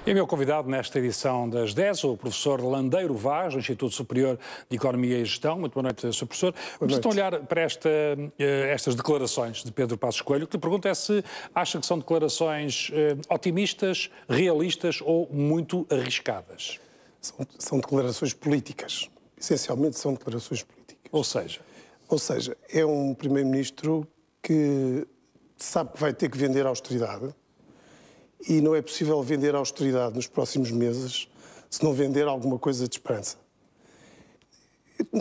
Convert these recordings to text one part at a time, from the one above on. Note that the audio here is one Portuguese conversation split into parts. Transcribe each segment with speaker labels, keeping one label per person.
Speaker 1: É meu convidado nesta edição das 10, o professor Landeiro Vaz, do Instituto Superior de Economia e Gestão. Muito boa noite, Sr. Professor. Vamos então olhar para estas declarações de Pedro Passos Coelho. O que lhe pergunto é se acha que são declarações otimistas, realistas ou muito arriscadas.
Speaker 2: São declarações políticas. Essencialmente são declarações políticas.
Speaker 1: Ou seja,
Speaker 2: é um primeiro-ministro que sabe que vai ter que vender austeridade e não é possível vender austeridade nos próximos meses se não vender alguma coisa de esperança.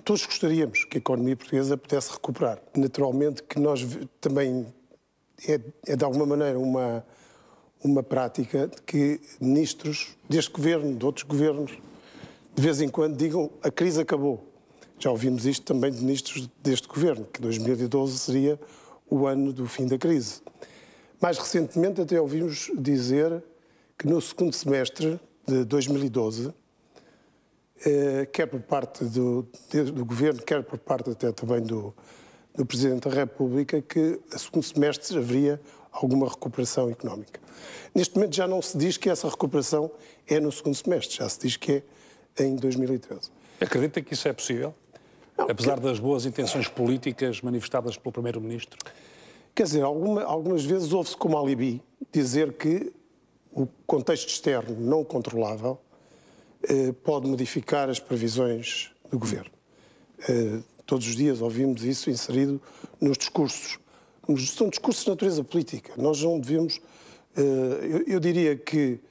Speaker 2: Todos gostaríamos que a economia portuguesa pudesse recuperar. Naturalmente que nós também é de alguma maneira uma prática de que ministros deste governo, de outros governos, de vez em quando digam a crise acabou. Já ouvimos isto também de ministros deste governo, que 2012 seria o ano do fim da crise. Mais recentemente até ouvimos dizer que no segundo semestre de 2012, quer por parte do Governo, quer por parte até também do Presidente da República, que no segundo semestre haveria alguma recuperação económica. Neste momento já não se diz que essa recuperação é no segundo semestre, já se diz que é em 2013.
Speaker 1: Acredita que isso é possível? Não, apesar das boas intenções políticas manifestadas pelo Primeiro-Ministro?
Speaker 2: Quer dizer, algumas vezes ouve-se como alibi dizer que o contexto externo não controlável pode modificar as previsões do governo. Todos os dias ouvimos isso inserido nos discursos. São discursos de natureza política. Nós não devemos... Eu diria que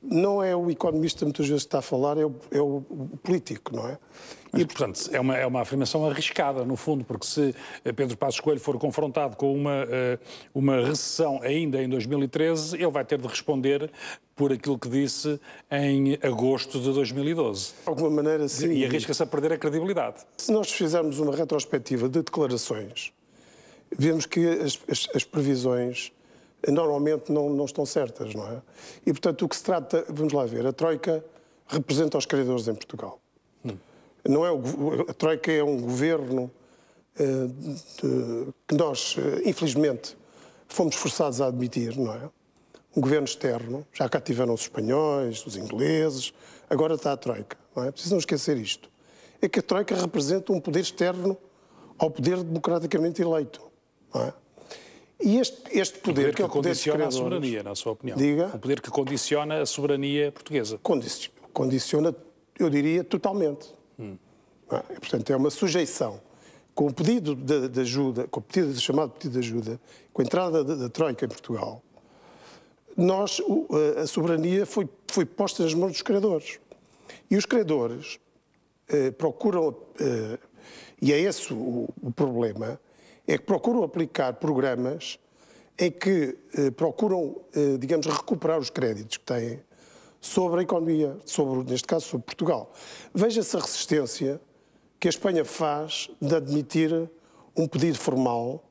Speaker 2: não é o economista muitas vezes que está a falar, é o político, não é?
Speaker 1: Mas, portanto, é uma afirmação arriscada, no fundo, porque se Pedro Passos Coelho for confrontado com uma recessão ainda em 2013, ele vai ter de responder por aquilo que disse em agosto de 2012.
Speaker 2: De alguma maneira, sim.
Speaker 1: E arrisca-se a perder a credibilidade.
Speaker 2: Se nós fizermos uma retrospectiva de declarações, vemos que as previsões normalmente não estão certas, não é? E, portanto, o que se trata, vamos lá ver, a Troika representa os credores em Portugal. Não é a Troika é um governo que nós, infelizmente, fomos forçados a admitir, não é? Um governo externo, já cá tiveram os espanhóis, os ingleses, agora está a Troika, não é? Preciso não esquecer isto. É que a Troika representa um poder externo ao poder democraticamente eleito, não é? E este poder,
Speaker 1: que é o poder condiciona a soberania, na sua opinião.
Speaker 2: Diga?
Speaker 1: Um poder que condiciona a soberania portuguesa.
Speaker 2: Condiciona, eu diria, totalmente. Portanto, é uma sujeição. Com o pedido de ajuda, com o chamado pedido de ajuda, com a entrada da Troika em Portugal, a soberania foi posta nas mãos dos credores. E os credores procuram, e é esse o problema, é que procuram aplicar programas em que procuram, digamos, recuperar os créditos que têm sobre a economia, neste caso, sobre Portugal. Veja-se a resistência que a Espanha faz de admitir um pedido formal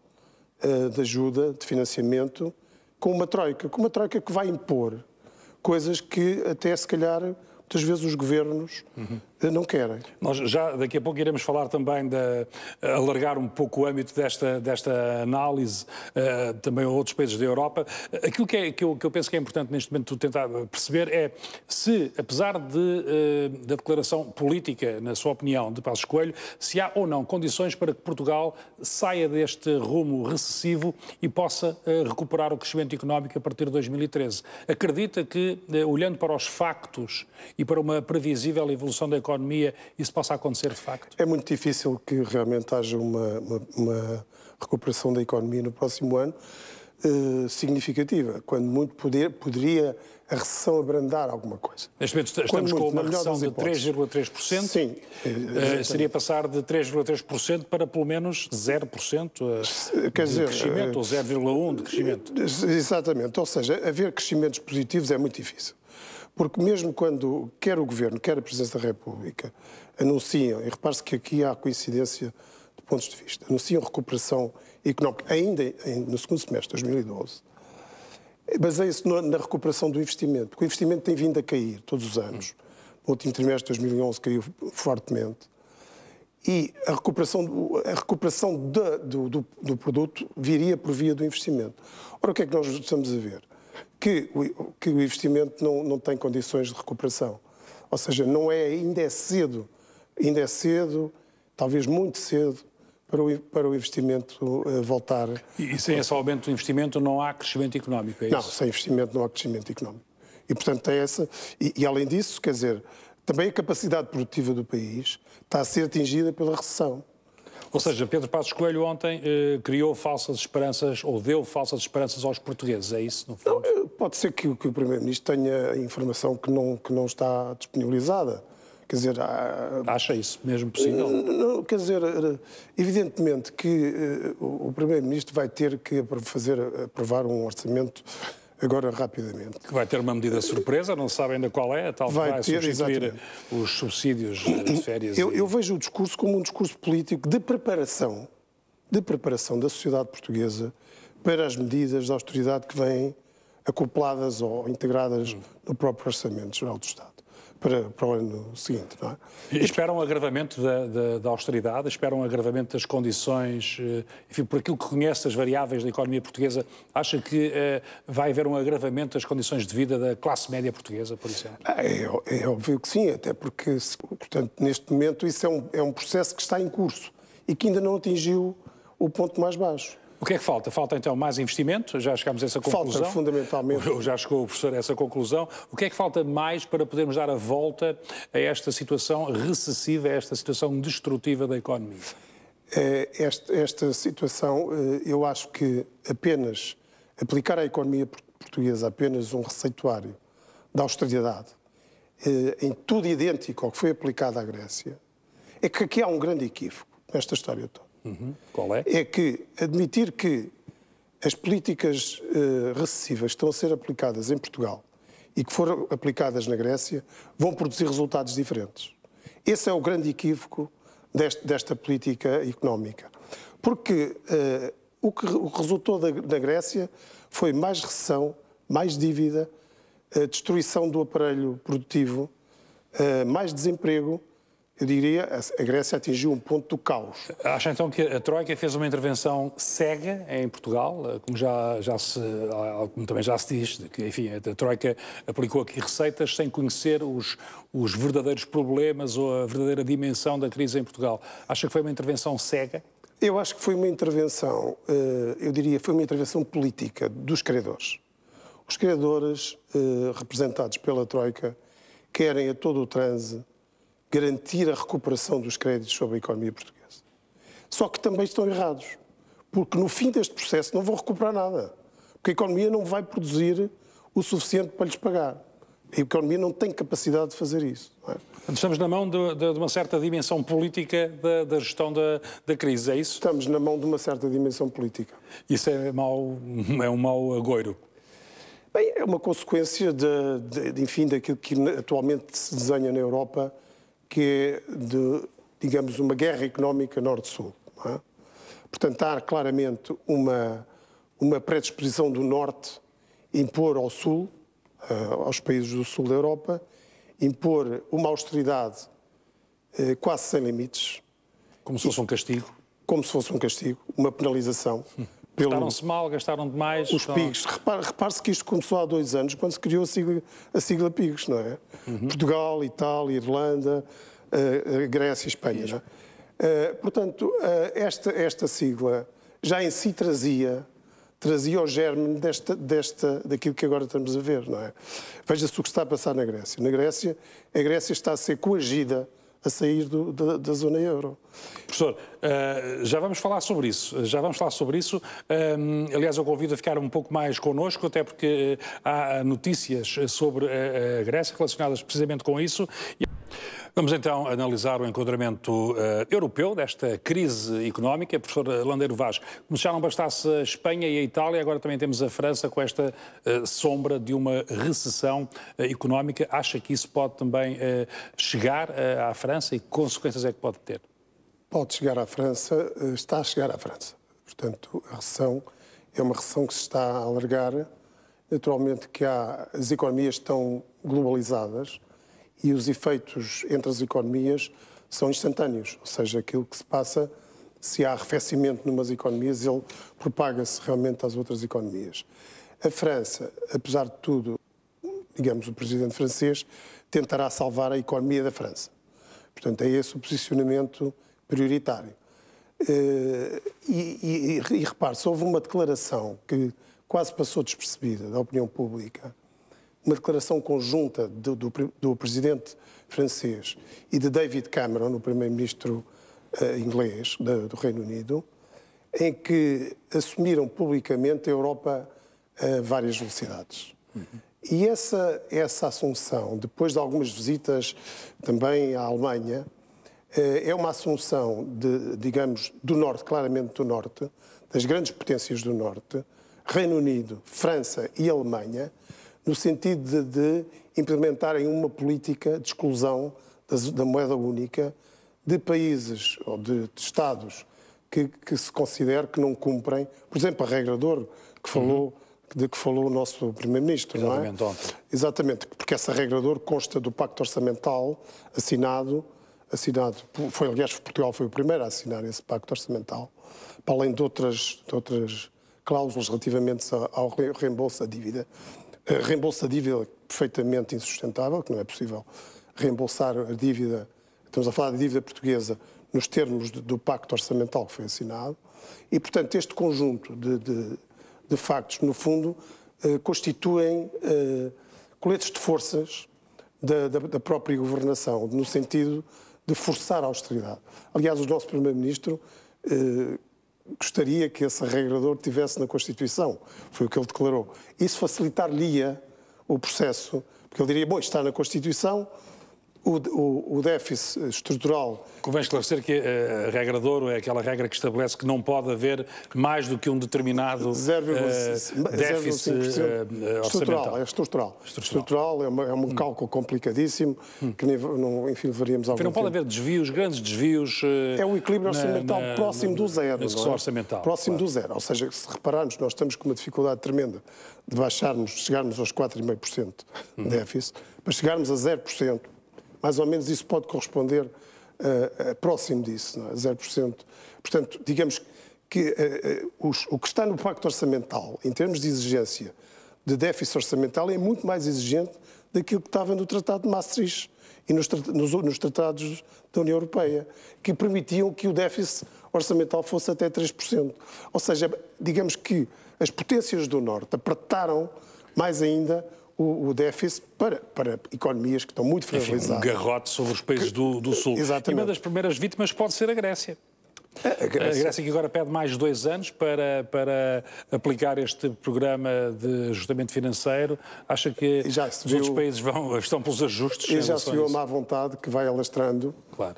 Speaker 2: de ajuda, de financiamento, com uma troika que vai impor coisas que até, se calhar, muitas vezes os governos não querem.
Speaker 1: Nós já daqui a pouco iremos falar também alargar um pouco o âmbito desta análise também a outros países da Europa. Aquilo que eu penso que é importante neste momento tentar perceber é se, apesar da declaração política, na sua opinião, de Passos Coelho, se há ou não condições para que Portugal saia deste rumo recessivo e possa recuperar o crescimento económico a partir de 2013. Acredita que, olhando para os factos e para uma previsível evolução da economia, isso possa acontecer de facto?
Speaker 2: É muito difícil que realmente haja uma recuperação da economia no próximo ano significativa, quando muito poderia a recessão abrandar alguma coisa.
Speaker 1: Neste momento estamos com uma recessão de 3,3%.
Speaker 2: Sim.
Speaker 1: Seria passar de 3,3% para pelo menos 0% de crescimento, ou 0,1% de crescimento.
Speaker 2: Exatamente. Ou seja, haver crescimentos positivos é muito difícil. Porque mesmo quando quer o Governo, quer a Presidência da República anunciam, e repare-se que aqui há coincidência de pontos de vista, anunciam recuperação económica ainda no segundo semestre de 2012, baseia-se na recuperação do investimento, porque o investimento tem vindo a cair todos os anos. No último trimestre de 2011 caiu fortemente. E a recuperação do produto viria por via do investimento. Ora, o que é que nós estamos a ver? que o investimento não tem condições de recuperação. Ou seja, ainda é cedo, talvez muito cedo, para o investimento voltar.
Speaker 1: E sem esse aumento do investimento não há crescimento económico, é isso?
Speaker 2: Não, sem investimento não há crescimento económico. E, portanto, tem essa. E além disso, quer dizer, também a capacidade produtiva do país está a ser atingida pela recessão.
Speaker 1: Ou seja, Pedro Passos Coelho ontem criou falsas esperanças, ou deu falsas esperanças aos portugueses, é isso, no fundo?
Speaker 2: Não, pode ser que o Primeiro-Ministro tenha informação que não está disponibilizada. Quer dizer...
Speaker 1: Acha isso mesmo possível?
Speaker 2: Não, quer dizer, evidentemente que o Primeiro-Ministro vai ter que aprovar um orçamento agora rapidamente.
Speaker 1: Que vai ter uma medida surpresa, não se sabe ainda qual é, a tal que vai substituir
Speaker 2: exatamente
Speaker 1: os subsídios de férias.
Speaker 2: Eu vejo o discurso como um discurso político de preparação da sociedade portuguesa para as medidas de austeridade que vêm acopladas ou integradas no próprio Orçamento Geral do Estado. Para o ano seguinte, não é?
Speaker 1: E esperam um agravamento da austeridade, esperam um agravamento das condições, enfim, por aquilo que conhece as variáveis da economia portuguesa, acha que vai haver um agravamento das condições de vida da classe média portuguesa, por exemplo?
Speaker 2: É óbvio que sim, até porque, portanto, neste momento isso é um processo que está em curso e que ainda não atingiu o ponto mais baixo.
Speaker 1: O que é que falta? Falta então mais investimento? Já chegámos a essa conclusão?
Speaker 2: Falta fundamentalmente.
Speaker 1: Já chegou o professor a essa conclusão. O que é que falta mais para podermos dar a volta a esta situação recessiva, a esta situação destrutiva da economia?
Speaker 2: Esta situação, eu acho que apenas aplicar à economia portuguesa apenas um receituário da austeridade, em tudo idêntico ao que foi aplicado à Grécia, é que aqui há um grande equívoco nesta história toda.
Speaker 1: Qual é?
Speaker 2: É que admitir que as políticas recessivas que estão a ser aplicadas em Portugal e que foram aplicadas na Grécia vão produzir resultados diferentes. Esse é o grande equívoco desta política económica. Porque o que resultou da Grécia foi mais recessão, mais dívida, destruição do aparelho produtivo, mais desemprego. Eu diria, a Grécia atingiu um ponto do caos.
Speaker 1: Acha então que a Troika fez uma intervenção cega em Portugal, como também já se diz, que enfim, a Troika aplicou aqui receitas sem conhecer os verdadeiros problemas ou a verdadeira dimensão da crise em Portugal. Acha que foi uma intervenção cega?
Speaker 2: Eu acho que foi uma intervenção, eu diria, foi uma intervenção política dos credores. Os credores, representados pela Troika, querem a todo o transe garantir a recuperação dos créditos sobre a economia portuguesa. Só que também estão errados, porque no fim deste processo não vão recuperar nada, porque a economia não vai produzir o suficiente para lhes pagar. A economia não tem capacidade de fazer isso. Não é?
Speaker 1: Estamos na mão de uma certa dimensão política da gestão da crise, é isso?
Speaker 2: Estamos na mão de uma certa dimensão política.
Speaker 1: Isso é um mau agouro?
Speaker 2: Bem, é uma consequência enfim, daquilo que atualmente se desenha na Europa, que é, digamos, uma guerra económica norte-sul. É? Portanto, há claramente uma predisposição do norte a impor ao sul, aos países do sul da Europa, impor uma austeridade quase sem limites.
Speaker 1: Como se fosse um castigo?
Speaker 2: Como se fosse um castigo, uma penalização.
Speaker 1: Gastaram-se mal, gastaram demais.
Speaker 2: Os PIGs. Repare-se que isto começou há 2 anos, quando se criou a sigla PIGs, não é? Portugal, Itália, Irlanda, Grécia e Espanha. Não é? Portanto, esta sigla já em si trazia o germe daquilo que agora estamos a ver, não é? Veja-se o que está a passar na Grécia. Na Grécia, a Grécia está a ser coagida a sair da zona euro.
Speaker 1: Professor, já vamos falar sobre isso. Aliás, eu convido a ficar um pouco mais connosco, até porque há notícias sobre a Grécia relacionadas precisamente com isso. Vamos então analisar o enquadramento europeu desta crise económica. Professor Landeiro Vaz, como já não bastasse a Espanha e a Itália, agora também temos a França com esta sombra de uma recessão económica. Acha que isso pode também chegar à França e que consequências é que pode ter?
Speaker 2: Pode chegar à França, está a chegar à França. Portanto, a recessão é uma recessão que se está a alargar. Naturalmente que as economias estão globalizadas, e os efeitos entre as economias são instantâneos, ou seja, aquilo que se passa, se há arrefecimento numas economias, ele propaga-se realmente às outras economias. A França, apesar de tudo, digamos, o presidente francês tentará salvar a economia da França. Portanto, é esse o posicionamento prioritário. E repare-se, houve uma declaração que quase passou despercebida da opinião pública, uma declaração conjunta do presidente francês e de David Cameron, o primeiro-ministro inglês do Reino Unido, em que assumiram publicamente a Europa a várias velocidades. E essa assunção, depois de algumas visitas também à Alemanha, é uma assunção, digamos, do Norte, claramente do Norte, das grandes potências do Norte, Reino Unido, França e Alemanha, no sentido de implementarem uma política de exclusão da moeda única de países ou de Estados que se considera que não cumprem, por exemplo, a regra de ouro de que falou o nosso Primeiro-Ministro, não é?
Speaker 1: Exatamente, ontem.
Speaker 2: Exatamente, porque essa regra de ouro consta do Pacto Orçamental assinado, aliás, Portugal foi o primeiro a assinar esse Pacto Orçamental, para além de outras cláusulas relativamente ao reembolso da dívida. Reembolso da dívida perfeitamente insustentável, que não é possível reembolsar a dívida, estamos a falar da dívida portuguesa, nos termos do Pacto Orçamental que foi assinado, e, portanto, este conjunto de factos, no fundo, constituem coletes de forças da própria governação, no sentido de forçar a austeridade. Aliás, o nosso Primeiro-Ministro gostaria que esse regrador estivesse na Constituição, foi o que ele declarou. Isso facilitar-lhe-ia o processo, porque ele diria, bom, está na Constituição, o déficit estrutural...
Speaker 1: Convém esclarecer que a regra de ouro é aquela regra que estabelece que não pode haver mais do que um determinado déficit
Speaker 2: estrutural. É estrutural. Estrutural é um cálculo complicadíssimo, que enfim, levaríamos algum
Speaker 1: Não pode
Speaker 2: tempo.
Speaker 1: haver desvios, grandes desvios...
Speaker 2: É um equilíbrio orçamental próximo do zero.
Speaker 1: Na execução orçamental.
Speaker 2: Próximo do zero. Ou seja, se repararmos, nós estamos com uma dificuldade tremenda de chegarmos aos 4,5% de déficit, para chegarmos a 0%, mais ou menos isso pode corresponder próximo disso, não é? 0%. Portanto, digamos que o que está no Pacto Orçamental, em termos de exigência de déficit orçamental, é muito mais exigente daquilo que estava no Tratado de Maastricht e nos tratados da União Europeia, que permitiam que o déficit orçamental fosse até 3%. Ou seja, digamos que as potências do Norte apertaram mais ainda o déficit para economias que estão muito fragilizadas.
Speaker 1: Enfim, um garrote sobre os países do Sul.
Speaker 2: Exatamente.
Speaker 1: E uma das primeiras vítimas pode ser a Grécia. A Grécia que agora pede mais 2 anos para aplicar este programa de ajustamento financeiro. Acha que os outros países estão pelos ajustes?
Speaker 2: E já se viu a má vontade que vai alastrando,
Speaker 1: claro,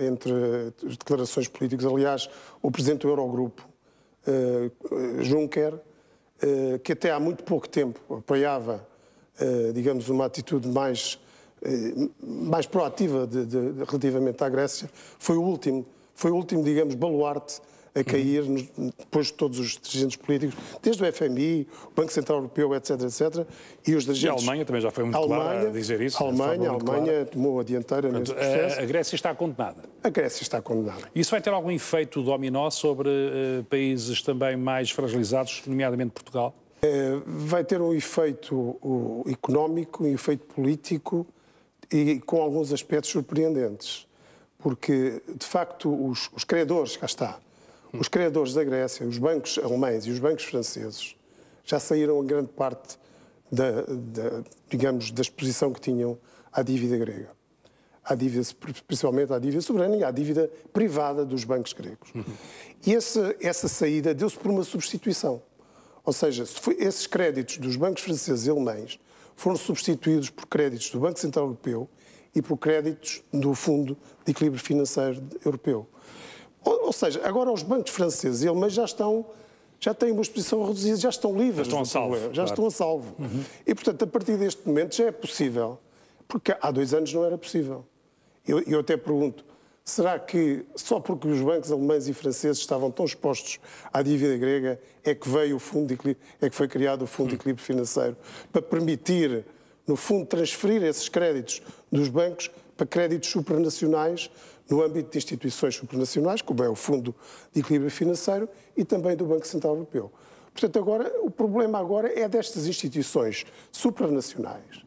Speaker 2: entre as declarações políticas. Aliás, o presidente do Eurogrupo, Juncker, que até há muito pouco tempo apoiava, digamos, uma atitude mais proativa relativamente à Grécia, foi o último, digamos, baluarte a cair depois de todos os dirigentes políticos, desde o FMI, o Banco Central Europeu, etc., e os dirigentes...
Speaker 1: E a Alemanha também já foi muito clara a dizer isso.
Speaker 2: A Alemanha tomou a dianteira nesse processo.
Speaker 1: A Grécia está condenada.
Speaker 2: A Grécia está condenada.
Speaker 1: Isso vai ter algum efeito dominó sobre países também mais fragilizados, nomeadamente Portugal?
Speaker 2: Vai ter um efeito económico, um efeito político e com alguns aspectos surpreendentes. Porque, de facto, os credores, cá está, os credores da Grécia, os bancos alemães e os bancos franceses, já saíram a grande parte digamos, da exposição que tinham à dívida grega. Principalmente à dívida soberana e à dívida privada dos bancos gregos. E essa saída deu-se por uma substituição. Ou seja, esses créditos dos bancos franceses e alemães foram substituídos por créditos do Banco Central Europeu e por créditos do Fundo de Equilíbrio Financeiro Europeu. Ou seja, agora os bancos franceses e alemães já têm uma exposição reduzida, já estão livres.
Speaker 1: Já estão a salvo.
Speaker 2: Já estão a salvo. E, portanto, a partir deste momento já é possível, porque há 2 anos não era possível. Eu até pergunto, será que só porque os bancos alemães e franceses estavam tão expostos à dívida grega é que foi criado o Fundo de Equilíbrio Financeiro para permitir, no fundo, transferir esses créditos dos bancos para créditos supranacionais no âmbito de instituições supranacionais, como é o Fundo de Equilíbrio Financeiro e também do Banco Central Europeu. Portanto, agora, o problema agora é destas instituições supranacionais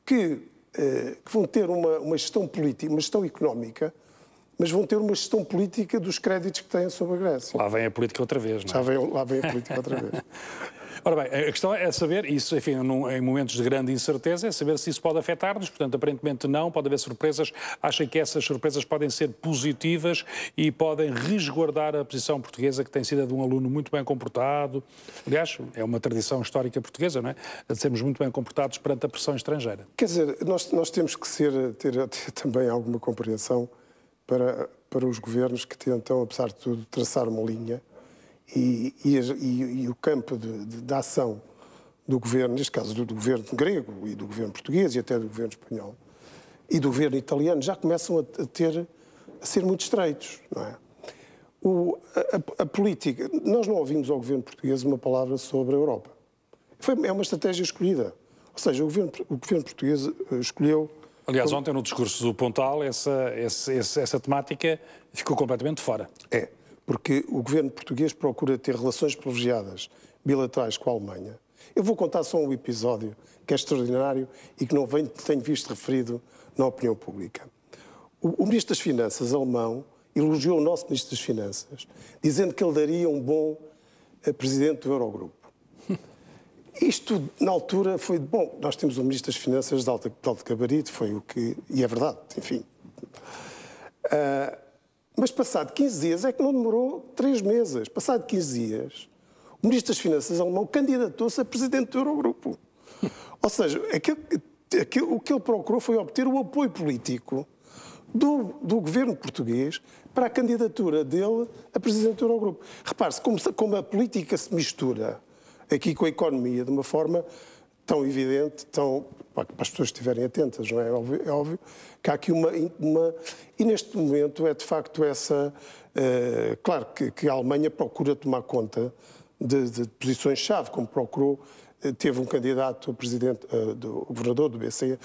Speaker 2: que vão ter uma gestão política, uma gestão económica, mas vão ter uma gestão política dos créditos que têm sobre a Grécia.
Speaker 1: Lá vem a política outra vez, não é?
Speaker 2: Lá vem a política outra vez.
Speaker 1: Ora bem, a questão é saber, isso, enfim, em momentos de grande incerteza, é saber se isso pode afetar-nos, portanto, aparentemente não, pode haver surpresas. Acham que essas surpresas podem ser positivas e podem resguardar a posição portuguesa, que tem sido a de um aluno muito bem comportado. Aliás, é uma tradição histórica portuguesa, não é? De sermos muito bem comportados perante a pressão estrangeira.
Speaker 2: Quer dizer, nós temos que ter também alguma compreensão para os governos que tentam, apesar de tudo, traçar uma linha e o campo de ação do governo, neste caso do governo grego e do governo português e até do governo espanhol e do governo italiano, já começam a ser muito estreitos, não é? A política... Nós não ouvimos ao governo português uma palavra sobre a Europa. É uma estratégia escolhida. Ou seja, o governo português escolheu...
Speaker 1: Aliás, ontem no discurso do Pontal, essa temática ficou completamente fora.
Speaker 2: É, porque o governo português procura ter relações privilegiadas bilaterais com a Alemanha. Eu vou contar só um episódio que é extraordinário e que não tenho visto referido na opinião pública. O Ministro das Finanças alemão elogiou o nosso Ministro das Finanças, dizendo que ele daria um bom presidente do Eurogrupo. Isto, na altura, foi... Bom, nós temos um Ministro das Finanças de alto gabarito, foi o que... E é verdade, enfim. Mas passado 15 dias, é que não demorou 3 meses, passado 15 dias, o Ministro das Finanças alemão candidatou-se a presidente do Eurogrupo. Ou seja, o que ele procurou foi obter o apoio político do governo português para a candidatura dele a presidente do Eurogrupo. Repare-se como a política se mistura aqui com a economia de uma forma tão evidente, para as pessoas estiverem atentas, não é? É óbvio que há aqui uma... E neste momento é de facto essa... claro que a Alemanha procura tomar conta de posições-chave, como procurou... Teve um candidato a presidente, do governador do BCE,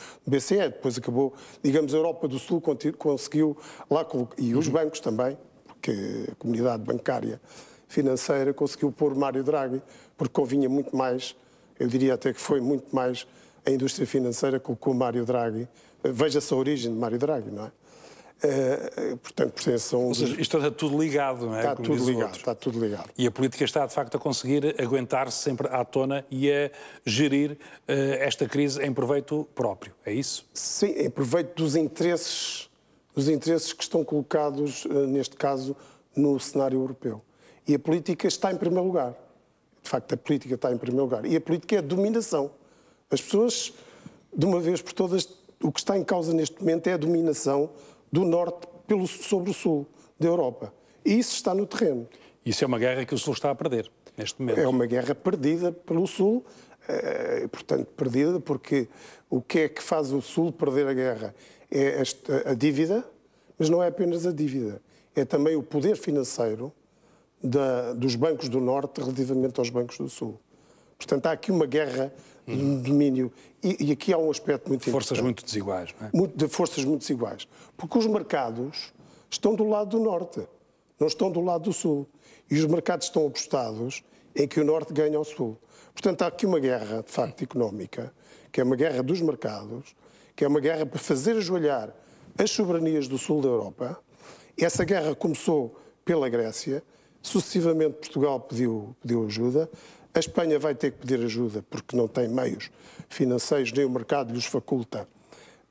Speaker 2: depois acabou, digamos, a Europa do Sul conseguiu lá, e os bancos também, porque a comunidade bancária financeira conseguiu pôr Mário Draghi, porque convinha muito mais, eu diria até que foi muito mais a indústria financeira que colocou Mário Draghi. Veja-se a origem de Mário Draghi, não é? Portanto,
Speaker 1: Ou seja, isto está tudo ligado, não é?
Speaker 2: Está tudo ligado.
Speaker 1: E a política está, de facto, a conseguir aguentar-se sempre à tona e a gerir esta crise em proveito próprio, é isso?
Speaker 2: Sim, em proveito dos interesses que estão colocados, neste caso, no cenário europeu. E a política está em primeiro lugar. De facto, a política está em primeiro lugar. E a política é a dominação. As pessoas, de uma vez por todas, o que está em causa neste momento é a dominação do norte sobre o sul da Europa. E isso está no terreno.
Speaker 1: Isso é uma guerra que o sul está a perder, neste momento.
Speaker 2: É uma guerra perdida pelo sul, portanto, perdida porque o que é que faz o sul perder a guerra? É a dívida, mas não é apenas a dívida. É também o poder financeiro dos bancos do norte relativamente aos bancos do sul. Portanto, há aqui uma guerra de domínio. E aqui há um aspecto muito importante.
Speaker 1: Forças muito desiguais, não é?
Speaker 2: De forças muito desiguais. Porque os mercados estão do lado do norte, não estão do lado do sul. E os mercados estão apostados em que o norte ganha ao sul. Portanto, há aqui uma guerra, de facto, económica, que é uma guerra dos mercados, que é uma guerra para fazer ajoelhar as soberanias do sul da Europa. E essa guerra começou pela Grécia. Sucessivamente, Portugal pediu ajuda. A Espanha vai ter que pedir ajuda porque não tem meios financeiros, nem o mercado lhes faculta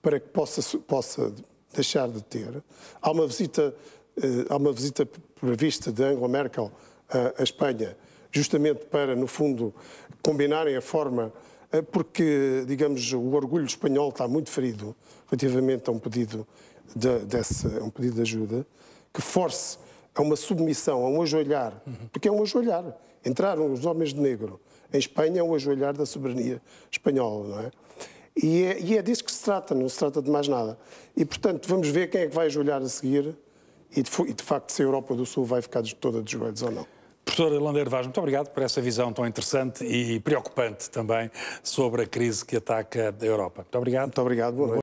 Speaker 2: para que possa deixar de ter. Há uma visita prevista de Angela Merkel à Espanha, justamente para, no fundo, combinarem a forma, porque, digamos, o orgulho espanhol está muito ferido relativamente a um pedido de ajuda, que force a uma submissão, a um ajoelhar, porque é um ajoelhar. Entraram os homens de negro em Espanha, é um ajoelhar da soberania espanhola, não é? E é disso que se trata, não se trata de mais nada. E, portanto, vamos ver quem é que vai ajoelhar a seguir e, de facto, se a Europa do Sul vai ficar toda de joelhos ou não.
Speaker 1: Professor Landeiro Vaz, muito obrigado por essa visão tão interessante e preocupante também sobre a crise que ataca a Europa. Muito obrigado.
Speaker 2: Muito obrigado, boa noite.